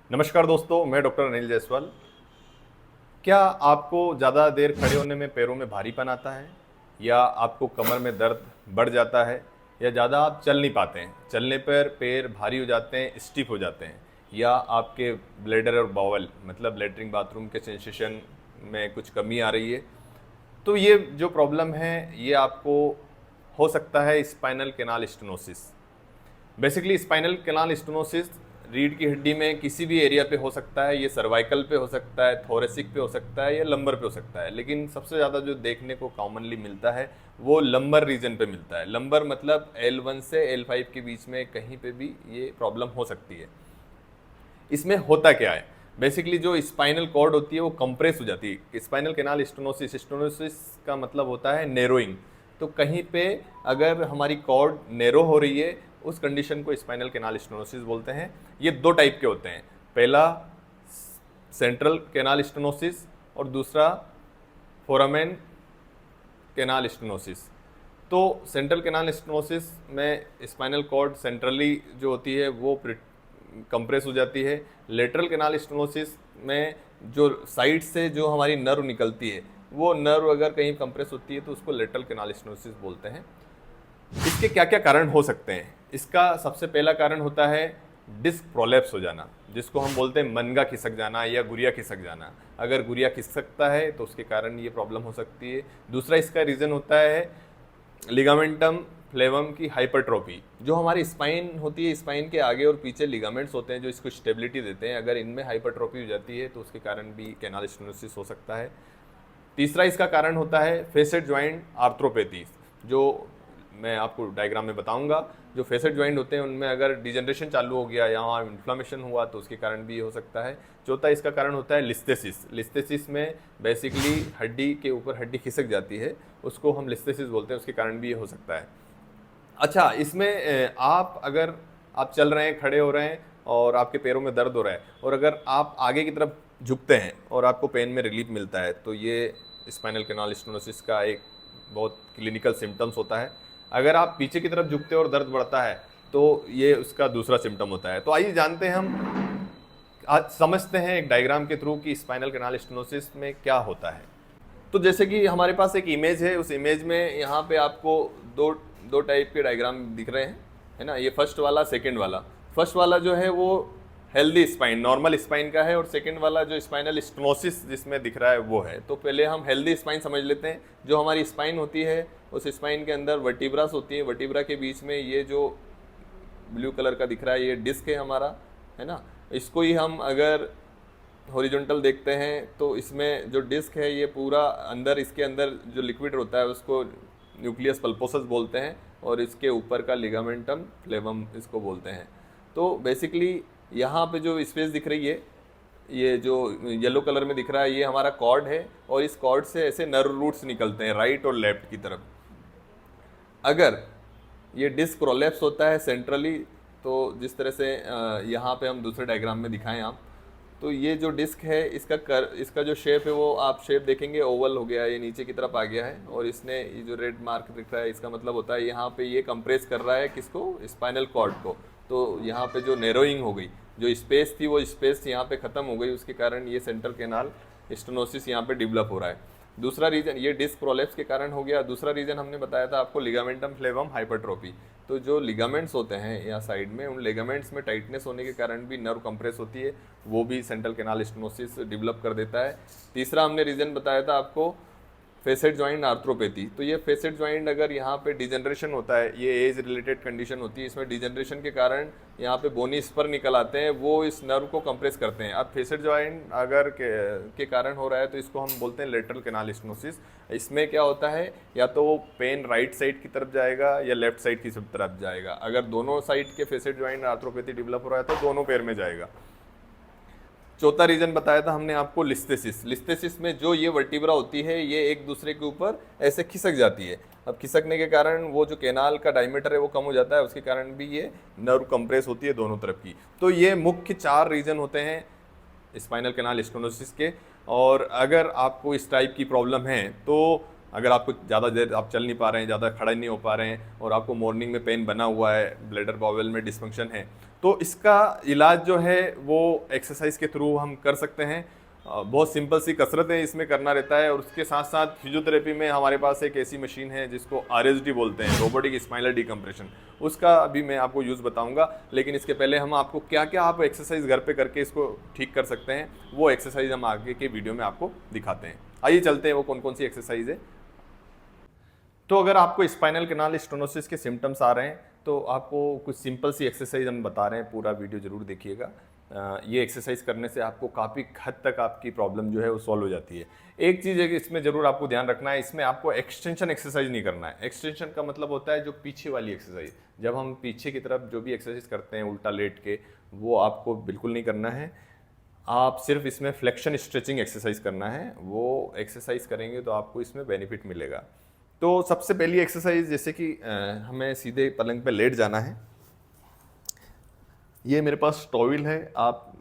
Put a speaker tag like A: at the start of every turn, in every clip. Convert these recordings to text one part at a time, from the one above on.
A: नमस्कार दोस्तों, मैं डॉक्टर अनिल जायसवाल। क्या आपको ज़्यादा देर खड़े होने में पैरों में भारीपन आता है, या आपको कमर में दर्द बढ़ जाता है, या ज़्यादा आप चल नहीं पाते हैं, चलने पर पैर भारी हो जाते हैं, स्टिफ हो जाते हैं, या आपके ब्लैडर और बावल मतलब लेटरिन बाथरूम के सेंसेशन में कुछ कमी आ रही है? तो ये जो प्रॉब्लम है ये आपको हो सकता है spinal canal stenosis. Basically spinal canal stenosis रीढ़ की हड्डी में किसी भी एरिया पे हो सकता है। ये सर्वाइकल पे हो सकता है, थोरेसिक पे हो सकता है, या लंबर पे हो सकता है। लेकिन सबसे ज़्यादा जो देखने को कॉमनली मिलता है वो लंबर रीजन पे मिलता है। लंबर मतलब L1 से L5 के बीच में कहीं पे भी ये प्रॉब्लम हो सकती है। इसमें होता क्या है, बेसिकली जो स्पाइनल कॉर्ड होती है वो कंप्रेस हो जाती है। स्पाइनल कैनाल स्टेनोसिस, स्टेनोसिस का मतलब होता है नैरोइंग। तो कहीं पे अगर हमारी कॉर्ड नैरो हो रही है, उस कंडीशन को स्पाइनल कैनाल स्टेनोसिस बोलते हैं। ये दो टाइप के होते हैं, पहला सेंट्रल कैनाल स्टेनोसिस और दूसरा फोरामेन कैनाल स्टेनोसिस। तो सेंट्रल कैनाल स्टेनोसिस में स्पाइनल कॉर्ड सेंट्रली जो होती है वो कंप्रेस हो जाती है। लेटरल कैनाल स्टेनोसिस में जो साइड से जो हमारी नर्व निकलती है वो नर्व अगर कहीं कंप्रेस होती है तो उसको लेटरल कैनाल स्टेनोसिस बोलते हैं। इसके क्या क्या कारण हो सकते हैं? इसका सबसे पहला कारण होता है डिस्क प्रोलैप्स हो जाना, जिसको हम बोलते हैं मनगा खिसक जाना या गुरिया खिसक जाना। अगर गुरिया खिसकता है तो उसके कारण ये प्रॉब्लम हो सकती है। दूसरा इसका रीज़न होता है लिगामेंटम फ्लेवम की हाइपरट्रोफी। जो हमारी स्पाइन होती है, स्पाइन के आगे और पीछे लिगामेंट्स होते हैं जो इसको स्टेबिलिटी देते हैं, अगर इनमें हाइपरट्रोफी हो जाती है तो उसके कारण भी कैनाल स्टेनोसिस हो सकता है। तीसरा इसका कारण होता है फेसेट ज्वाइंट आर्थ्रोपैथी, जो मैं आपको डायग्राम में बताऊंगा। जो फेसेट ज्वाइंट होते हैं उनमें अगर डिजनरेशन चालू हो गया या वहाँ इन्फ्लामेशन हुआ तो उसके कारण भी हो सकता है। चौथा इसका कारण होता है लिस्थेसिस। लिस्थेसिस में बेसिकली हड्डी के ऊपर हड्डी खिसक जाती है, उसको हम लिस्थेसिस बोलते हैं, उसके कारण भी ये हो सकता है। अच्छा, इसमें आप अगर आप चल रहे हैं, खड़े हो रहे हैं और आपके पैरों में दर्द हो रहा है, और अगर आप आगे की तरफ झुकते हैं और आपको पेन में रिलीफ मिलता है, तो ये स्पाइनल कैनाल स्टेनोसिस का एक बहुत क्लिनिकल सिम्टम्स होता है। अगर आप पीछे की तरफ झुकते हैं और दर्द बढ़ता है तो ये उसका दूसरा सिम्टम होता है। तो आइए जानते हैं, हम आज समझते हैं एक डायग्राम के थ्रू कि स्पाइनल कैनाल स्टेनोसिस में क्या होता है। तो जैसे कि हमारे पास एक इमेज है, उस इमेज में यहाँ पे आपको दो दो टाइप के डायग्राम दिख रहे हैं, है ना। ये फर्स्ट वाला, सेकंड वाला। फर्स्ट वाला जो है वो हेल्दी स्पाइन, नॉर्मल स्पाइन का है, और सेकंड वाला जो स्पाइनल स्टेनोसिस जिसमें दिख रहा है वो है। तो पहले हम हेल्दी स्पाइन समझ लेते हैं। जो हमारी स्पाइन होती है उस स्पाइन के अंदर वर्टिब्रास होती है। वर्टिब्रा के बीच में ये जो ब्लू कलर का दिख रहा है ये डिस्क है हमारा, है ना। इसको ही हम अगर हॉरिजॉन्टल देखते हैं तो इसमें जो डिस्क है ये पूरा अंदर, इसके अंदर जो लिक्विड होता है उसको न्यूक्लियस पल्पोसस बोलते हैं, और इसके ऊपर का लिगामेंटम फ्लेवम इसको बोलते हैं। तो बेसिकली यहाँ पे जो स्पेस दिख रही है, ये जो येलो कलर में दिख रहा है, ये हमारा कॉर्ड है, और इस कॉर्ड से ऐसे नर्व रूट्स निकलते हैं राइट और लेफ्ट की तरफ। अगर ये डिस्क प्रोलैप्स होता है सेंट्रली, तो जिस तरह से यहाँ पे हम दूसरे डायग्राम में दिखाएं आप, तो ये जो डिस्क है इसका जो शेप है वो आप शेप देखेंगे ओवल हो गया, ये नीचे की तरफ आ गया है, और इसने ये जो रेड मार्क दिख रहा है इसका मतलब होता है यहाँ पे ये कंप्रेस कर रहा है किसको, स्पाइनल कॉर्ड को। तो यहाँ पे जो नैरोइंग हो गई, जो स्पेस थी वो स्पेस यहाँ पे ख़त्म हो गई, उसके कारण ये सेंट्रल कैनाल स्टेनोसिस यहाँ पे डेवलप हो रहा है। दूसरा रीजन ये डिस्क प्रोलेप्स के कारण हो गया। दूसरा रीजन हमने बताया था आपको लिगामेंटम फ्लेवम हाइपरट्रोफी। तो जो लिगामेंट्स होते हैं यहाँ साइड में, उन लिगामेंट्स में टाइटनेस होने के कारण भी नर्व कंप्रेस होती है, वो भी सेंट्रल कैनाल स्टेनोसिस डेवलप कर देता है। तीसरा हमने रीजन बताया था आपको फेसेट ज्वाइंट आर्थ्रोपैथी। तो ये फेसेट ज्वाइंट अगर यहाँ पे डिजनरेशन होता है, ये एज रिलेटेड कंडीशन होती है, इसमें डिजनरेशन के कारण यहाँ पे बोनी स्पर निकल आते हैं, वो इस नर्व को कंप्रेस करते हैं। अब फेसेट ज्वाइंट अगर के कारण हो रहा है तो इसको हम बोलते हैं लेटरल कैनाल स्टेनोसिस। इसमें क्या होता है, या तो वो पेन राइट साइड की तरफ जाएगा या लेफ्ट साइड की तरफ जाएगा। अगर दोनों साइड के फेसेट ज्वाइंट आर्थ्रोपैथी डेवलप हो रहा है तो दोनों पैर में जाएगा। चौथा रीजन बताया था हमने आपको लिस्थेसिस। लिस्थेसिस में जो ये वर्टिब्रा होती है ये एक दूसरे के ऊपर ऐसे खिसक जाती है। अब खिसकने के कारण वो जो कैनाल का डायमीटर है वो कम हो जाता है, उसके कारण भी ये नर्व कंप्रेस होती है दोनों तरफ की। तो ये मुख्य चार रीजन होते हैं स्पाइनल कैनाल स्टेनोसिस के। और अगर आपको इस टाइप की प्रॉब्लम है, तो अगर आपको ज़्यादा देर आप चल नहीं पा रहे हैं, ज़्यादा खड़े नहीं हो पा रहे हैं, और आपको मॉर्निंग में पेन बना हुआ है, ब्लैडर बाउल में डिस्फंक्शन है, तो इसका इलाज जो है वो एक्सरसाइज के थ्रू हम कर सकते हैं। बहुत सिंपल सी कसरतें इसमें करना रहता है, और उसके साथ साथ फिजियोथेरेपी में हमारे पास एक ऐसी मशीन है जिसको RSD बोलते हैं, रोबोटिक स्पाइनल डिकम्प्रेशन। उसका अभी मैं आपको यूज़ बताऊंगा, लेकिन इसके पहले हम आपको क्या क्या आप एक्सरसाइज घर पे करके इसको ठीक कर सकते हैं वो एक्सरसाइज हम आगे के वीडियो में आपको दिखाते हैं। आइए चलते हैं वो कौन कौन सी एक्सरसाइज है। तो अगर आपको स्पाइनल कैनाल स्टेनोसिस के सिम्टम्स आ रहे हैं तो आपको कुछ सिंपल सी एक्सरसाइज हम बता रहे हैं, पूरा वीडियो जरूर देखिएगा। ये एक्सरसाइज करने से आपको काफ़ी हद तक आपकी प्रॉब्लम जो है वो सॉल्व हो जाती है। एक चीज़ है कि इसमें ज़रूर आपको ध्यान रखना है, इसमें आपको एक्सटेंशन एक्सरसाइज नहीं करना है। एक्सटेंशन का मतलब होता है जो पीछे वाली एक्सरसाइज, जब हम पीछे की तरफ जो भी एक्सरसाइज करते हैं उल्टा लेट के, वो आपको बिल्कुल नहीं करना है। आप सिर्फ इसमें फ्लेक्शन स्ट्रेचिंग एक्सरसाइज करना है, वो एक्सरसाइज करेंगे तो आपको इसमें बेनिफिट मिलेगा। तो सबसे पहली एक्सरसाइज, जैसे कि हमें सीधे पलंग पे लेट जाना है। ये मेरे पास टॉवल है, आप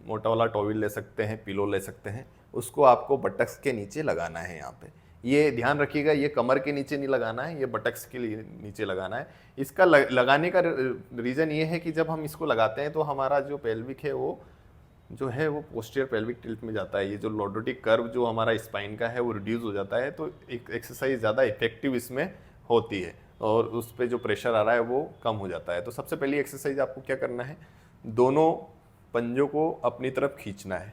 A: मोटा वाला टॉवल ले सकते हैं, पिलो ले सकते हैं। उसको आपको बटक्स के नीचे लगाना है। यहाँ पे ये ध्यान रखिएगा, ये कमर के नीचे नहीं लगाना है, ये बटक्स के लिए नीचे लगाना है। इसका लगाने का रीज़न ये है कि जब हम इसको लगाते हैं तो हमारा जो पेल्विक है वो जो है वो पोस्टीरियर पेल्विक टिल्ट में जाता है। ये जो लॉर्डोटिक कर्व जो हमारा स्पाइन का है वो रिड्यूस हो जाता है, तो एक एक्सरसाइज ज़्यादा इफेक्टिव इसमें होती है और उस पर जो प्रेशर आ रहा है वो कम हो जाता है। तो सबसे पहली एक्सरसाइज आपको क्या करना है, दोनों पंजों को अपनी तरफ खींचना है।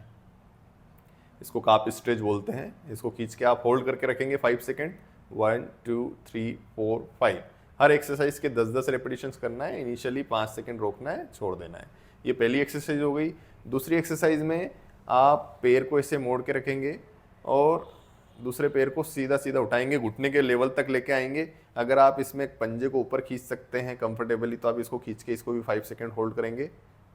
A: इसको काप स्ट्रेच बोलते हैं। इसको खींच के आप होल्ड करके रखेंगे 5 सेकेंड, 1 2 3 4 5। हर एक्सरसाइज के 10-10 रेपिटेशंस करना है। इनिशियली 5 सेकेंड रोकना है, छोड़ देना है। ये पहली एक्सरसाइज हो गई। दूसरी एक्सरसाइज में आप पैर को ऐसे मोड़ के रखेंगे और दूसरे पैर को सीधा सीधा उठाएंगे, घुटने के लेवल तक लेके आएंगे। अगर आप इसमें पंजे को ऊपर खींच सकते हैं कंफर्टेबली तो आप इसको खींच के इसको भी 5 सेकेंड होल्ड करेंगे,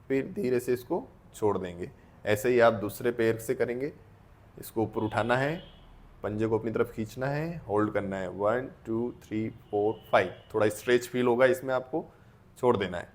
A: फिर धीरे से इसको छोड़ देंगे। ऐसे ही आप दूसरे पैर से करेंगे। इसको ऊपर उठाना है, पंजे को अपनी तरफ खींचना है, होल्ड करना है, 1 2 3 4 5। थोड़ा स्ट्रेच फील होगा इसमें, आपको छोड़ देना है।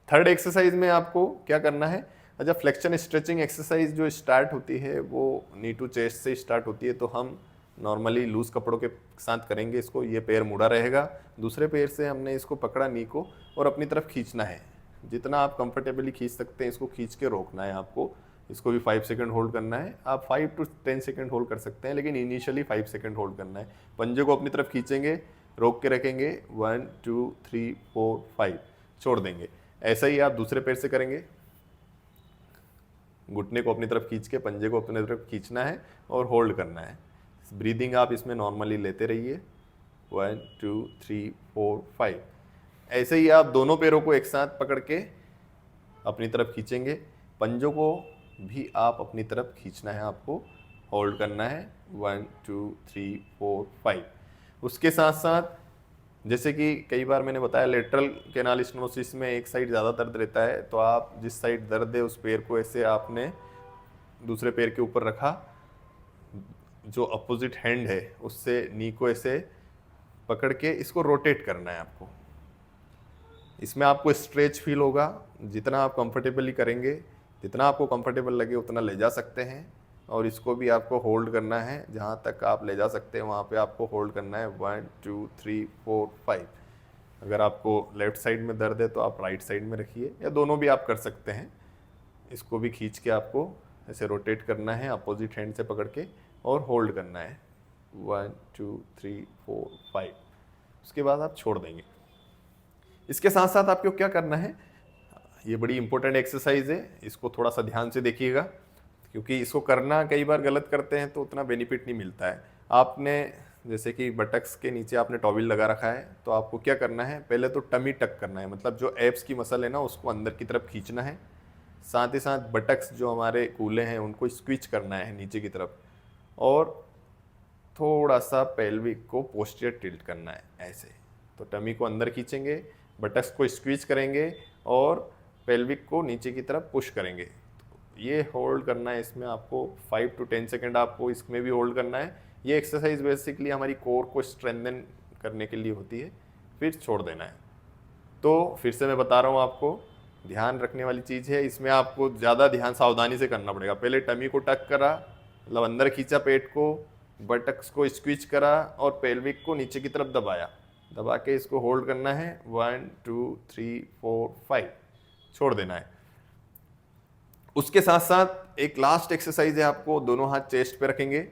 A: थर्ड एक्सरसाइज में आपको क्या करना है, अच्छा फ्लेक्शन स्ट्रेचिंग एक्सरसाइज जो स्टार्ट होती है वो नी टू चेस्ट से स्टार्ट होती है। तो हम नॉर्मली लूज कपड़ों के साथ करेंगे इसको। ये पैर मुड़ा रहेगा, दूसरे पैर से हमने इसको पकड़ा नी को और अपनी तरफ खींचना है। जितना आप कंफर्टेबली खींच सकते हैं इसको खींच के रोकना है आपको। इसको भी 5 सेकेंड होल्ड करना है। आप 5 to 10 सेकेंड होल्ड कर सकते हैं, लेकिन इनिशियली 5 सेकेंड होल्ड करना है। पंजे को अपनी तरफ खींचेंगे, रोक के रखेंगे, 1 2 3 4 5, छोड़ देंगे। ऐसा ही आप दूसरे पैर से करेंगे। घुटने को अपनी तरफ खींच के पंजे को अपनी तरफ खींचना है और होल्ड करना है। ब्रीदिंग आप इसमें नॉर्मली लेते रहिए, 1 2 3 4 5। ऐसे ही आप दोनों पैरों को एक साथ पकड़ के अपनी तरफ खींचेंगे। पंजों को भी आप अपनी तरफ खींचना है, आपको होल्ड करना है, 1 2 3 4 5। उसके साथ साथ जैसे कि कई बार मैंने बताया लेटरल कैनाल स्टेनोसिस में एक साइड ज़्यादा दर्द रहता है, तो आप जिस साइड दर्द है उस पैर को ऐसे आपने दूसरे पैर के ऊपर रखा, जो अपोजिट हैंड है उससे नी को ऐसे पकड़ के इसको रोटेट करना है आपको। इसमें आपको स्ट्रेच फील होगा। जितना आप कंफर्टेबली करेंगे, जितना आपको कंफर्टेबल लगे उतना ले जा सकते हैं। और इसको भी आपको होल्ड करना है, जहाँ तक आप ले जा सकते हैं वहाँ पे आपको होल्ड करना है, 1 2 3 4 5। अगर आपको लेफ्ट साइड में दर्द है तो आप राइट साइड में रखिए, या दोनों भी आप कर सकते हैं। इसको भी खींच के आपको ऐसे रोटेट करना है अपोजिट हैंड से पकड़ के और होल्ड करना है, 1 2 3 4 5। उसके बाद आप छोड़ देंगे। इसके साथ साथ आपको क्या करना है, ये बड़ी इंपॉर्टेंट एक्सरसाइज है, इसको थोड़ा सा ध्यान से देखिएगा, क्योंकि इसको करना कई बार गलत करते हैं तो उतना बेनिफिट नहीं मिलता है। आपने जैसे कि बटक्स के नीचे आपने टॉवल लगा रखा है, तो आपको क्या करना है, पहले तो टमी टक करना है, मतलब जो एब्स की मसल है ना उसको अंदर की तरफ खींचना है। साथ ही साथ बटक्स जो हमारे कूल्हे हैं उनको स्क्विच करना है नीचे की तरफ, और थोड़ा सा पेल्विक को पोस्टीरियर टिल्ट करना है ऐसे। तो टमी को अंदर खींचेंगे, बटक्स को स्क्वीज करेंगे और पेल्विक को नीचे की तरफ पुश करेंगे। तो ये होल्ड करना है इसमें आपको 5 to 10 सेकेंड, आपको इसमें भी होल्ड करना है। ये एक्सरसाइज बेसिकली हमारी कोर को स्ट्रेंथन करने के लिए होती है, फिर छोड़ देना है। तो फिर से मैं बता रहा हूँ आपको, ध्यान रखने वाली चीज़ है, इसमें आपको ज़्यादा ध्यान सावधानी से करना पड़ेगा। पहले टमी को टक करा, मतलब अंदर खींचा पेट को, बटक्स को स्क्विच करा और पेल्विक को नीचे की तरफ दबाया, दबा के इसको होल्ड करना है, 1 2 3 4 5। छोड़ देना है। उसके साथ साथ एक लास्ट एक्सरसाइज है, आपको दोनों हाथ चेस्ट पे रखेंगे,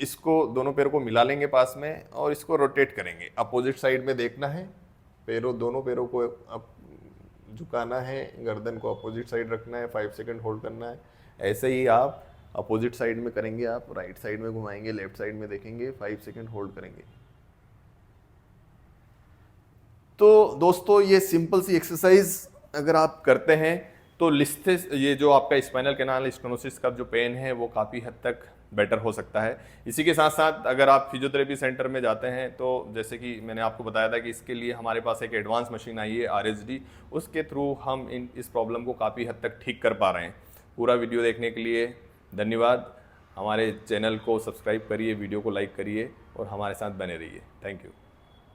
A: इसको दोनों पैरों को मिला लेंगे पास में और इसको रोटेट करेंगे, अपोजिट साइड में देखना है, दोनों पैरों को झुकाना है, गर्दन को अपोजिट साइड रखना है, 5 सेकंड होल्ड करना है। ऐसे ही आप अपोजिट साइड में करेंगे, आप राइट साइड में घुमाएंगे, लेफ्ट साइड में देखेंगे, 5 सेकंड होल्ड करेंगे। तो दोस्तों ये सिंपल सी एक्सरसाइज अगर आप करते हैं तो लिस्थेस, ये जो आपका स्पाइनल कैनाल स्टेनोसिस का जो पेन है वो काफ़ी हद तक बेटर हो सकता है। इसी के साथ साथ अगर आप फिजियोथेरेपी सेंटर में जाते हैं तो जैसे कि मैंने आपको बताया था कि इसके लिए हमारे पास एक एडवांस मशीन आई है RSD, उसके थ्रू हम इस प्रॉब्लम को काफ़ी हद तक ठीक कर पा रहे हैं। पूरा वीडियो देखने के लिए धन्यवाद। हमारे चैनल को सब्सक्राइब करिए, वीडियो को लाइक करिए और हमारे साथ बने रहिए। Thank you.